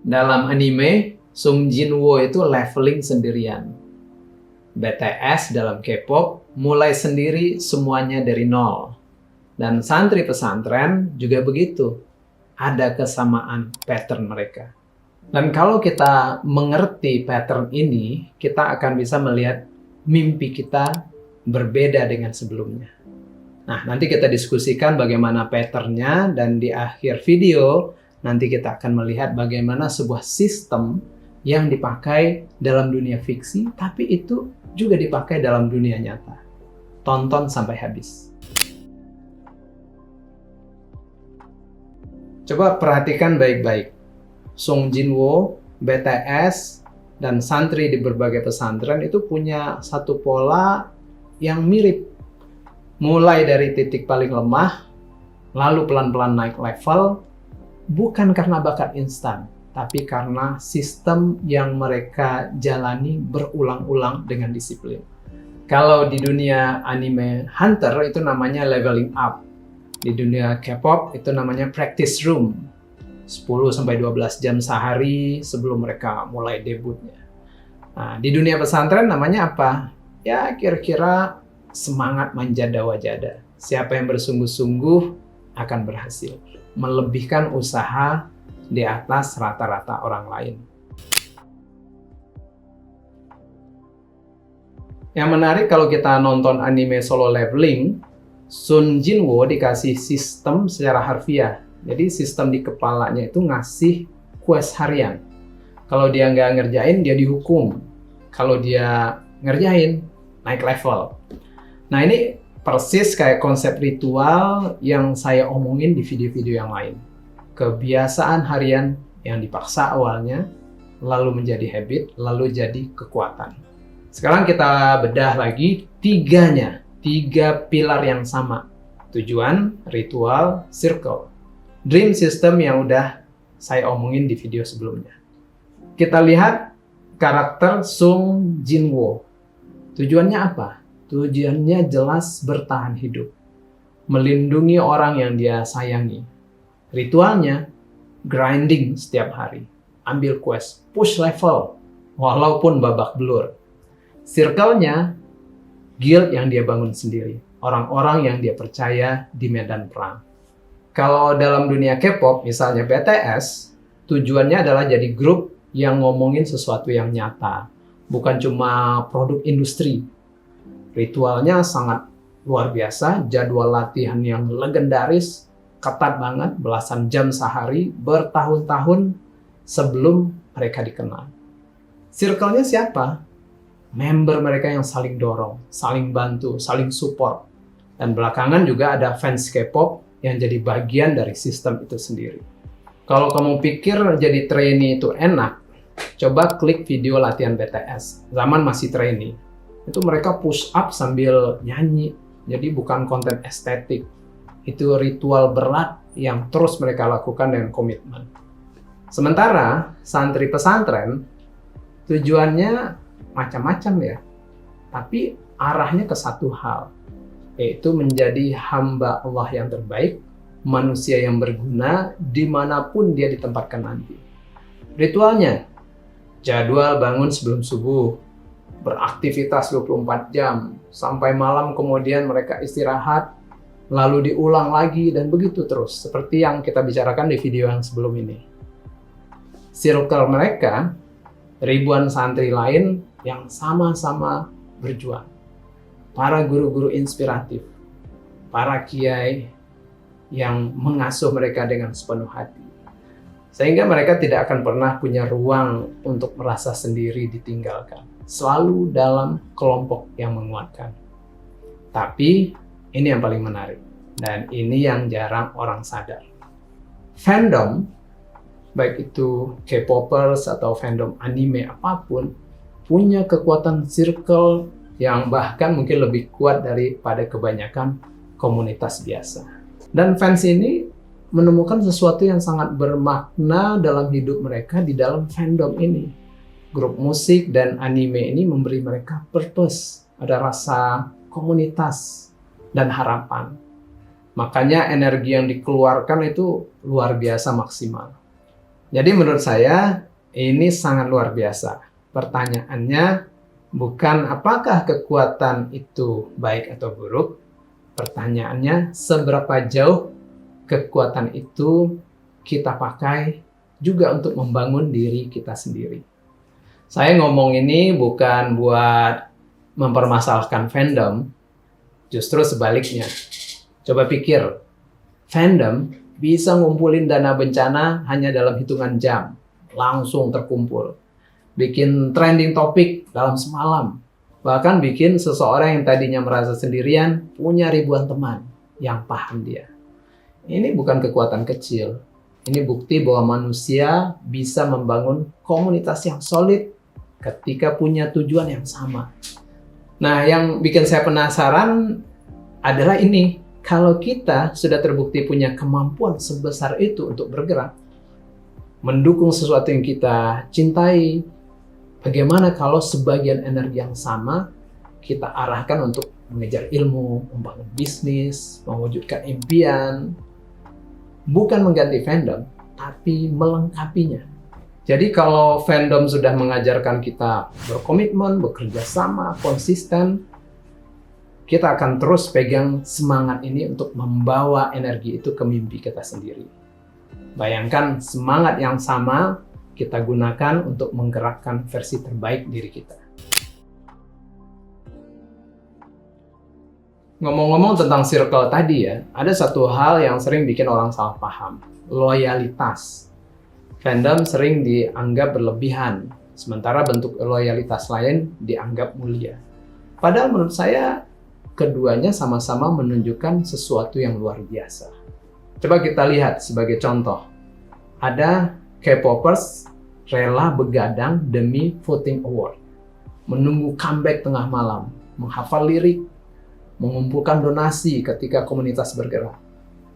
Dalam anime, Sung Jinwoo itu leveling sendirian. BTS dalam K-pop mulai sendiri semuanya dari nol. Dan santri pesantren juga begitu. Ada kesamaan pattern mereka. Dan kalau kita mengerti pattern ini, kita akan bisa melihat mimpi kita berbeda dengan sebelumnya. Nah, nanti kita diskusikan bagaimana patternnya, dan di akhir video nanti kita akan melihat bagaimana sebuah sistem yang dipakai dalam dunia fiksi, tapi itu juga dipakai dalam dunia nyata. Tonton sampai habis. Coba perhatikan baik-baik. Sung Jinwoo, BTS, dan santri di berbagai pesantren itu punya satu pola yang mirip. Mulai dari titik paling lemah, lalu pelan-pelan naik level, bukan karena bakat instan, tapi karena sistem yang mereka jalani berulang-ulang dengan disiplin. Kalau di dunia anime Hunter itu namanya leveling up. Di dunia K-pop itu namanya practice room. 10-12 jam sehari sebelum mereka mulai debutnya. Nah, di dunia pesantren namanya apa? Ya, kira-kira semangat manjada wajada. Siapa yang bersungguh-sungguh akan berhasil. Melebihkan usaha di atas rata-rata orang lain. Yang menarik kalau kita nonton anime Solo Leveling, Sung Jinwoo dikasih sistem secara harfiah. Jadi sistem di kepalanya itu ngasih quest harian. Kalau dia nggak ngerjain, dia dihukum. Kalau dia ngerjain, naik level. Nah, ini persis kayak konsep ritual yang saya omongin di video-video yang lain. Kebiasaan harian yang dipaksa awalnya, lalu menjadi habit, lalu jadi kekuatan. Sekarang kita bedah lagi tiga pilar yang sama. Tujuan, ritual, circle. Dream system yang udah saya omongin di video sebelumnya. Kita lihat karakter Sung Jinwoo. Tujuannya apa? Tujuannya jelas bertahan hidup. Melindungi orang yang dia sayangi. Ritualnya, grinding setiap hari. Ambil quest, push level, walaupun babak belur. Circle-nya, guild yang dia bangun sendiri. Orang-orang yang dia percaya di medan perang. Kalau dalam dunia K-pop, misalnya BTS, tujuannya adalah jadi grup yang ngomongin sesuatu yang nyata. Bukan cuma produk industri. Ritualnya sangat luar biasa, jadwal latihan yang legendaris, ketat banget, belasan jam sehari, bertahun-tahun sebelum mereka dikenal. Circle-nya siapa? Member mereka yang saling dorong, saling bantu, saling support. Dan belakangan juga ada fans K-pop yang jadi bagian dari sistem itu sendiri. Kalau kamu pikir jadi trainee itu enak, coba klik video latihan BTS. Zaman masih trainee. Itu mereka push up sambil nyanyi. Jadi bukan konten estetik. Itu ritual berat yang terus mereka lakukan dengan komitmen. Sementara santri pesantren tujuannya macam-macam ya. Tapi arahnya ke satu hal, yaitu menjadi hamba Allah yang terbaik, manusia yang berguna dimanapun dia ditempatkan nanti. Ritualnya, jadwal bangun sebelum subuh, beraktivitas 24 jam, sampai malam kemudian mereka istirahat, lalu diulang lagi, dan begitu terus, seperti yang kita bicarakan di video yang sebelum ini. Circle mereka, ribuan santri lain yang sama-sama berjuang. Para guru-guru inspiratif, para kiai yang mengasuh mereka dengan sepenuh hati. Sehingga mereka tidak akan pernah punya ruang untuk merasa sendiri ditinggalkan. Selalu dalam kelompok yang menguatkan. Tapi ini yang paling menarik. Dan ini yang jarang orang sadar. Fandom, baik itu K-popers atau fandom anime apapun, punya kekuatan circle yang bahkan mungkin lebih kuat daripada kebanyakan komunitas biasa. Dan fans ini menemukan sesuatu yang sangat bermakna dalam hidup mereka di dalam fandom ini. Grup musik dan anime ini memberi mereka purpose, ada rasa komunitas dan harapan. Makanya energi yang dikeluarkan itu luar biasa maksimal. Jadi menurut saya ini sangat luar biasa. Pertanyaannya bukan apakah kekuatan itu baik atau buruk. Pertanyaannya seberapa jauh kekuatan itu kita pakai juga untuk membangun diri kita sendiri. Saya ngomong ini bukan buat mempermasalahkan fandom, justru sebaliknya. Coba pikir, fandom bisa ngumpulin dana bencana hanya dalam hitungan jam, langsung terkumpul. Bikin trending topik dalam semalam. Bahkan bikin seseorang yang tadinya merasa sendirian punya ribuan teman yang paham dia. Ini bukan kekuatan kecil. Ini bukti bahwa manusia bisa membangun komunitas yang solid ketika punya tujuan yang sama. Nah, yang bikin saya penasaran adalah ini. Kalau kita sudah terbukti punya kemampuan sebesar itu untuk bergerak, mendukung sesuatu yang kita cintai, bagaimana kalau sebagian energi yang sama kita arahkan untuk mengejar ilmu, membangun bisnis, mewujudkan impian, bukan mengganti fandom, tapi melengkapinya. Jadi kalau fandom sudah mengajarkan kita berkomitmen, bekerja sama, konsisten, kita akan terus pegang semangat ini untuk membawa energi itu ke mimpi kita sendiri. Bayangkan semangat yang sama kita gunakan untuk menggerakkan versi terbaik diri kita. Ngomong-ngomong tentang circle tadi ya, ada satu hal yang sering bikin orang salah paham, loyalitas. Fandom sering dianggap berlebihan, sementara bentuk loyalitas lain dianggap mulia. Padahal menurut saya, keduanya sama-sama menunjukkan sesuatu yang luar biasa. Coba kita lihat sebagai contoh. Ada K-popers rela begadang demi voting award. Menunggu comeback tengah malam, menghafal lirik, mengumpulkan donasi ketika komunitas bergerak.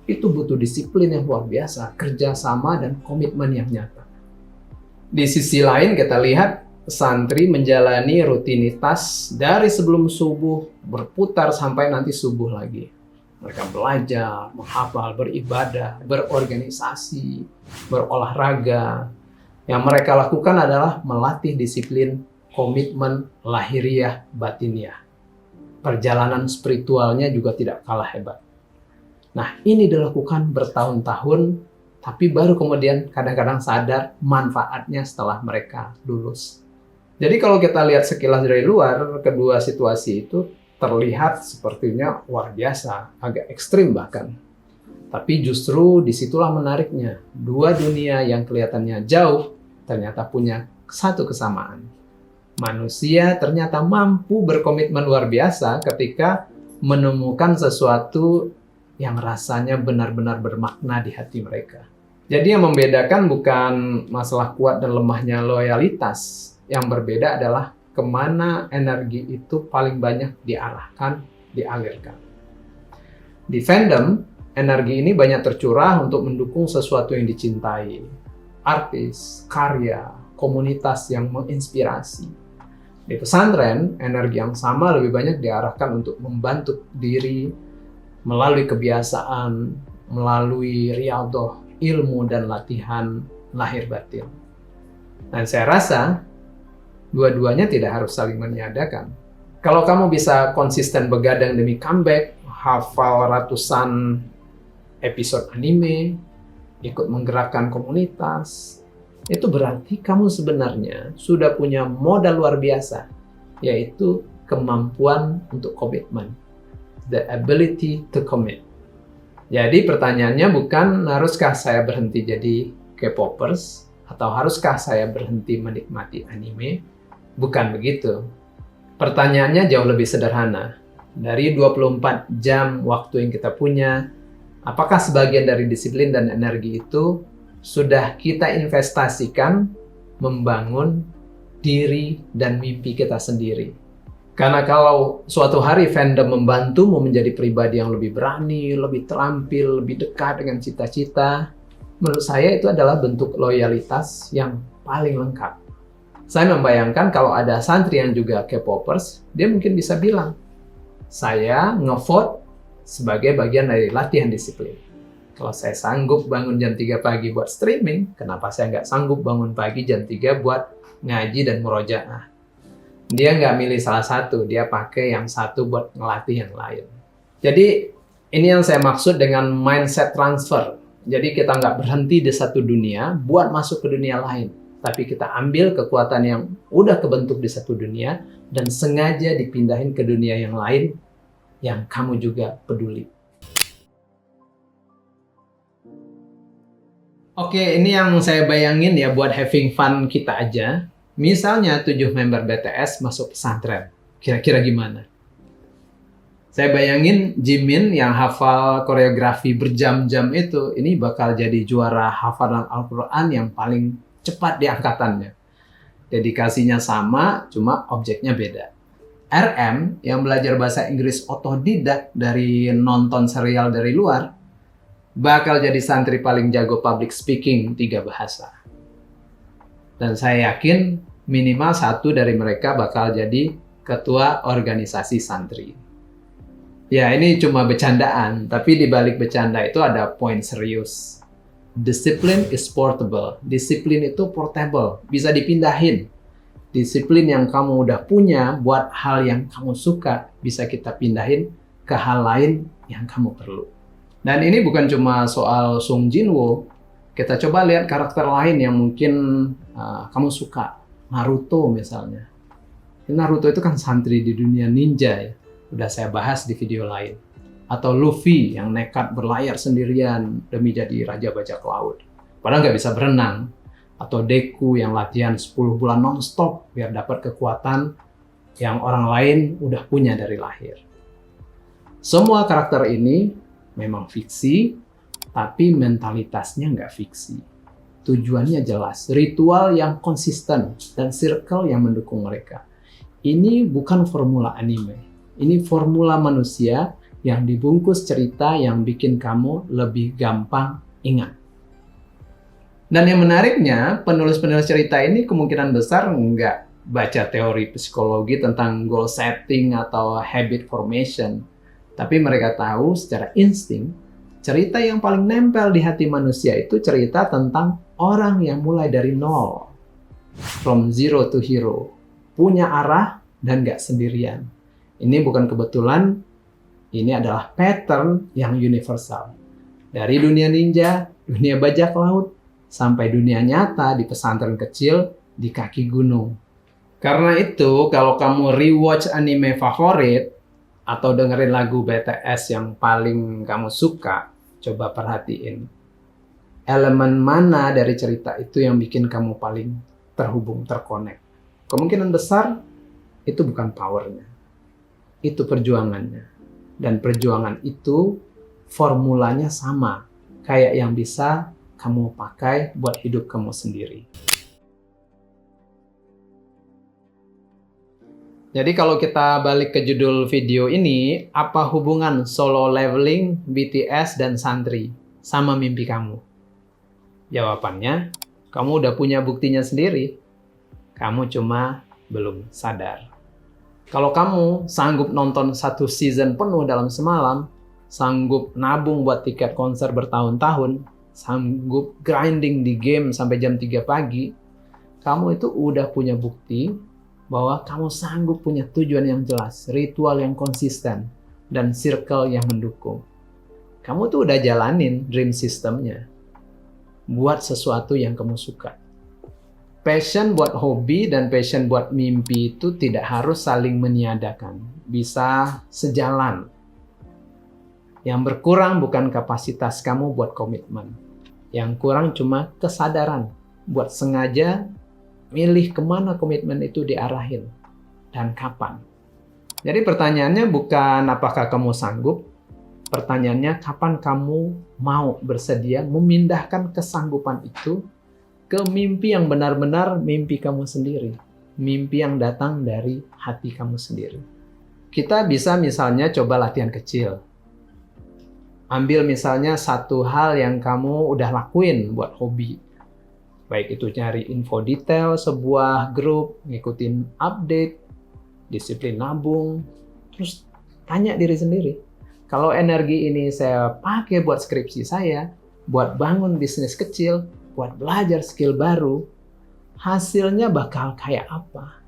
Itu butuh disiplin yang luar biasa, kerjasama dan komitmen yang nyata. Di sisi lain kita lihat santri menjalani rutinitas dari sebelum subuh berputar sampai nanti subuh lagi. Mereka belajar, menghafal, beribadah, berorganisasi, berolahraga. Yang mereka lakukan adalah melatih disiplin, komitmen, lahiriah, batiniah. Perjalanan spiritualnya juga tidak kalah hebat. Nah, ini dilakukan bertahun-tahun, tapi baru kemudian kadang-kadang sadar manfaatnya setelah mereka lulus. Jadi kalau kita lihat sekilas dari luar, kedua situasi itu terlihat sepertinya luar biasa, agak ekstrim bahkan. Tapi justru disitulah menariknya. Dua dunia yang kelihatannya jauh, ternyata punya satu kesamaan. Manusia ternyata mampu berkomitmen luar biasa ketika menemukan sesuatu yang rasanya benar-benar bermakna di hati mereka. Jadi yang membedakan bukan masalah kuat dan lemahnya loyalitas. Yang berbeda adalah kemana energi itu paling banyak diarahkan, dialirkan. Di fandom, energi ini banyak tercurah untuk mendukung sesuatu yang dicintai. Artis, karya, komunitas yang menginspirasi. Di pesantren, energi yang sama lebih banyak diarahkan untuk membantu diri melalui kebiasaan, melalui riyadhah, ilmu dan latihan lahir batin. Dan saya rasa dua-duanya tidak harus saling meniadakan. Kalau kamu bisa konsisten begadang demi comeback, hafal ratusan episode anime, ikut menggerakkan komunitas, itu berarti kamu sebenarnya sudah punya modal luar biasa, yaitu kemampuan untuk komitmen. The ability to commit. Jadi pertanyaannya bukan haruskah saya berhenti jadi K-popers atau haruskah saya berhenti menikmati anime? Bukan begitu. Pertanyaannya jauh lebih sederhana. Dari 24 jam waktu yang kita punya, apakah sebagian dari disiplin dan energi itu sudah kita investasikan membangun diri dan mimpi kita sendiri? Karena kalau suatu hari fandom membantumu menjadi pribadi yang lebih berani, lebih terampil, lebih dekat dengan cita-cita, menurut saya itu adalah bentuk loyalitas yang paling lengkap. Saya membayangkan kalau ada santri yang juga K-popers, dia mungkin bisa bilang, saya ngevote sebagai bagian dari latihan disiplin. Kalau saya sanggup bangun jam 3 pagi buat streaming, kenapa saya nggak sanggup bangun pagi jam 3 buat ngaji dan murojaah? Dia nggak milih salah satu, dia pakai yang satu buat ngelatih yang lain. Jadi ini yang saya maksud dengan mindset transfer. Jadi kita nggak berhenti di satu dunia buat masuk ke dunia lain. Tapi kita ambil kekuatan yang udah kebentuk di satu dunia dan sengaja dipindahin ke dunia yang lain yang kamu juga peduli. Oke, ini yang saya bayangin ya buat having fun kita aja. Misalnya 7 member BTS masuk pesantren. Kira-kira gimana? Saya bayangin Jimin yang hafal koreografi berjam-jam itu, ini bakal jadi juara hafalan Al-Quran yang paling cepat di angkatannya. Dedikasinya sama, cuma objeknya beda. RM yang belajar bahasa Inggris otodidak dari nonton serial dari luar, bakal jadi santri paling jago public speaking 3 bahasa. Dan saya yakin minimal satu dari mereka bakal jadi ketua organisasi santri. Ya, ini cuma bercandaan, tapi di balik bercanda itu ada poin serius. Discipline is portable. Disiplin itu portable, bisa dipindahin. Disiplin yang kamu udah punya buat hal yang kamu suka, bisa kita pindahin ke hal lain yang kamu perlu. Dan ini bukan cuma soal Sung Jinwoo. Kita coba lihat karakter lain yang mungkin kamu suka. Naruto misalnya. Naruto itu kan santri di dunia ninja ya. Udah saya bahas di video lain. Atau Luffy yang nekat berlayar sendirian demi jadi raja bajak laut. Padahal nggak bisa berenang. Atau Deku yang latihan 10 bulan non-stop biar dapat kekuatan yang orang lain udah punya dari lahir. Semua karakter ini memang fiksi, tapi mentalitasnya nggak fiksi. Tujuannya jelas, ritual yang konsisten, dan circle yang mendukung mereka. Ini bukan formula anime. Ini formula manusia yang dibungkus cerita yang bikin kamu lebih gampang ingat. Dan yang menariknya, penulis-penulis cerita ini kemungkinan besar nggak baca teori psikologi tentang goal setting atau habit formation. Tapi mereka tahu secara insting, cerita yang paling nempel di hati manusia itu cerita tentang orang yang mulai dari nol. From zero to hero. Punya arah dan nggak sendirian. Ini bukan kebetulan, ini adalah pattern yang universal. Dari dunia ninja, dunia bajak laut, sampai dunia nyata di pesantren kecil di kaki gunung. Karena itu, kalau kamu rewatch anime favorit, atau dengerin lagu BTS yang paling kamu suka, coba perhatiin. Elemen mana dari cerita itu yang bikin kamu paling terhubung, terkonek? Kemungkinan besar, itu bukan powernya. Itu perjuangannya. Dan perjuangan itu, formulanya sama. Kayak yang bisa kamu pakai buat hidup kamu sendiri. Jadi kalau kita balik ke judul video ini, apa hubungan solo leveling, BTS, dan santri sama mimpi kamu? Jawabannya, kamu udah punya buktinya sendiri. Kamu cuma belum sadar. Kalau kamu sanggup nonton 1 season penuh dalam semalam, sanggup nabung buat tiket konser bertahun-tahun, sanggup grinding di game sampai jam 3 pagi, kamu itu udah punya bukti bahwa kamu sanggup punya tujuan yang jelas, ritual yang konsisten, dan circle yang mendukung. Kamu tuh udah jalanin dream systemnya. Buat sesuatu yang kamu suka. Passion buat hobi dan passion buat mimpi itu tidak harus saling meniadakan. Bisa sejalan. Yang berkurang bukan kapasitas kamu buat komitmen. Yang kurang cuma kesadaran buat sengaja milih kemana komitmen itu diarahin dan kapan. Jadi pertanyaannya bukan apakah kamu sanggup, pertanyaannya kapan kamu mau bersedia memindahkan kesanggupan itu ke mimpi yang benar-benar mimpi kamu sendiri, mimpi yang datang dari hati kamu sendiri. Kita bisa misalnya coba latihan kecil. Ambil misalnya satu hal yang kamu udah lakuin buat hobi. Baik itu nyari info detail sebuah grup, ngikutin update, disiplin nabung, terus tanya diri sendiri, Kalau energi ini saya pakai buat skripsi saya, buat bangun bisnis kecil, buat belajar skill baru, hasilnya bakal kayak apa?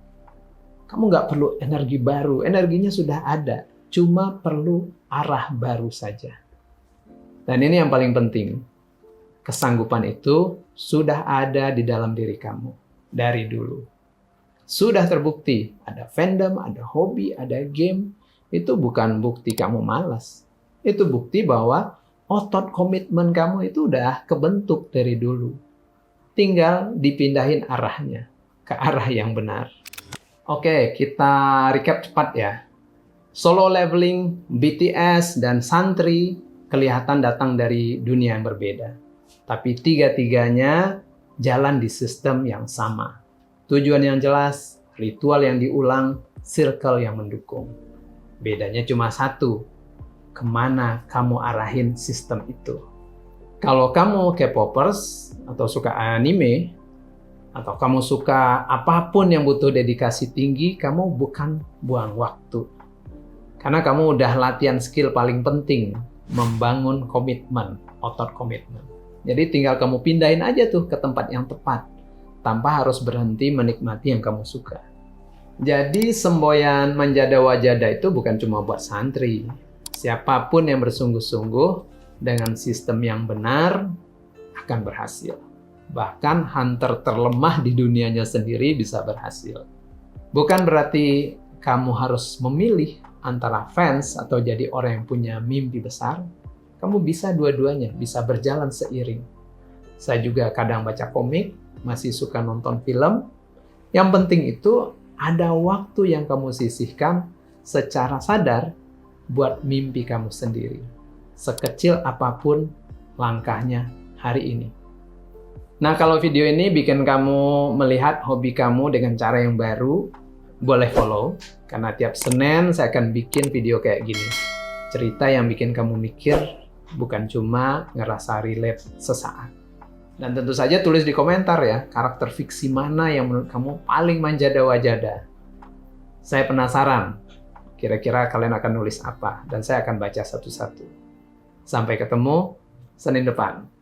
Kamu nggak perlu energi baru, energinya sudah ada, cuma perlu arah baru saja. Dan ini yang paling penting, kesanggupan itu sudah ada di dalam diri kamu dari dulu. Sudah terbukti, ada fandom, ada hobi, ada game, itu bukan bukti kamu malas. Itu bukti bahwa otot komitmen kamu itu udah kebentuk dari dulu. Tinggal dipindahin arahnya ke arah yang benar. Oke, kita recap cepat ya. Solo leveling, BTS, dan santri kelihatan datang dari dunia yang berbeda. Tapi tiga-tiganya jalan di sistem yang sama. Tujuan yang jelas, ritual yang diulang, circle yang mendukung. Bedanya cuma satu, kemana kamu arahin sistem itu. Kalau kamu K-popers atau suka anime, atau kamu suka apapun yang butuh dedikasi tinggi, kamu bukan buang waktu. Karena kamu udah latihan skill paling penting, membangun komitmen, otot komitmen. Jadi tinggal kamu pindahin aja tuh ke tempat yang tepat, tanpa harus berhenti menikmati yang kamu suka. Jadi semboyan manjada wajada itu bukan cuma buat santri. Siapapun yang bersungguh-sungguh dengan sistem yang benar akan berhasil. Bahkan hunter terlemah di dunianya sendiri bisa berhasil. Bukan berarti kamu harus memilih antara fans atau jadi orang yang punya mimpi besar. Kamu bisa dua-duanya, bisa berjalan seiring. Saya juga kadang baca komik, masih suka nonton film. Yang penting itu ada waktu yang kamu sisihkan secara sadar buat mimpi kamu sendiri. Sekecil apapun langkahnya hari ini. Nah, kalau video ini bikin kamu melihat hobi kamu dengan cara yang baru, boleh follow. Karena tiap Senin saya akan bikin video kayak gini. Cerita yang bikin kamu mikir, bukan cuma ngerasa relate sesaat. Dan tentu saja tulis di komentar ya, karakter fiksi mana yang menurut kamu paling manjada wajada. Saya penasaran, kira-kira kalian akan nulis apa, dan saya akan baca satu-satu. Sampai ketemu Senin depan.